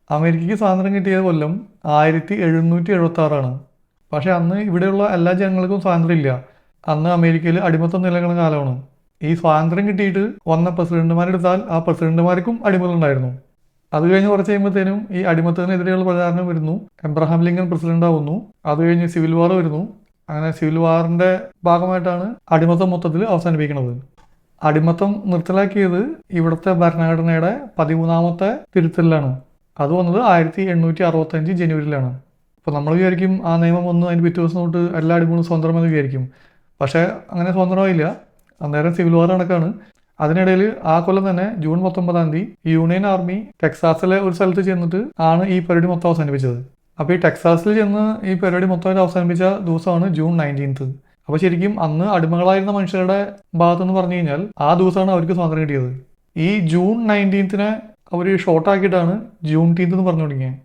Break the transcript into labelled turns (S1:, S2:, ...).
S1: അമേരിക്കയ്ക്ക് സ്വാതന്ത്ര്യം കിട്ടിയ കൊല്ലം 1776 പക്ഷെ അന്ന് ഇവിടെയുള്ള എല്ലാ ജനങ്ങൾക്കും സ്വാതന്ത്ര്യം ഇല്ല. അന്ന് അമേരിക്കയിൽ അടിമത്തം നിലനിൽക്കുന്ന കാലമാണ്. ഈ സ്വാതന്ത്ര്യം കിട്ടിയിട്ട് വന്ന പ്രസിഡന്റുമാരെടുത്താൽ ആ പ്രസിഡന്റുമാർക്കും അടിമകൾ ഉണ്ടായിരുന്നു. അത് കഴിഞ്ഞ് കുറച്ച് കഴിയുമ്പോഴത്തേനും ഈ അടിമത്തത്തിനെതിരെയുള്ള പ്രചാരണം വരുന്നു. എബ്രഹാം ലിങ്കൺ പ്രസിഡന്റ് ആവുന്നു. അത് കഴിഞ്ഞ് സിവിൽ വാർ വരുന്നു. അങ്ങനെ സിവിൽ വാറിന്റെ ഭാഗമായിട്ടാണ് അടിമത്തം മൊത്തത്തിൽ അവസാനിപ്പിക്കുന്നത്. അടിമത്തം നിർത്തലാക്കിയത് ഇവിടുത്തെ ഭരണഘടനയുടെ 13ാമത്തെ തിരുത്തലിലാണ്. അത് വന്നത് 1865 ജനുവരിയിലാണ്. അപ്പോൾ നമ്മൾ വിചാരിക്കും ആ നിയമം വന്നു അതിന് പിറ്റേ ദിവസം തൊട്ട് എല്ലാ അടിമകളും സ്വതന്ത്രമെന്ന് വിചാരിക്കും. പക്ഷേ അങ്ങനെ സ്വതന്ത്രമായില്ല. അന്നേരം സിവിൽ വാർ നടക്കാണ്. അതിനിടയിൽ ആ കൊല്ലം തന്നെ ജൂൺ 19 യൂണിയൻ ആർമി ടെക്സാസിലെ ഒരു സ്ഥലത്ത് ചെന്നിട്ട് ആണ് ഈ പരിപാടി മൊത്തം അവസാനിപ്പിച്ചത്. അപ്പോൾ ഈ ടെക്സാസിൽ ചെന്ന് ഈ പരിപാടി മൊത്തമായിട്ട് അവസാനിപ്പിച്ച ദിവസമാണ് ജൂൺ 19. അപ്പോൾ ശരിക്കും അന്ന് അടിമകളായിരുന്ന മനുഷ്യരുടെ ഭാഗത്തെന്ന് പറഞ്ഞു കഴിഞ്ഞാൽ ആ ദിവസമാണ് അവർക്ക് സ്വാതന്ത്ര്യം കിട്ടിയത്. ഈ ജൂൺ 19 അവർ ഷോർട്ടാക്കിയിട്ടാണ് ജൂൺ 10 എന്ന് പറഞ്ഞു തുടങ്ങിയത്.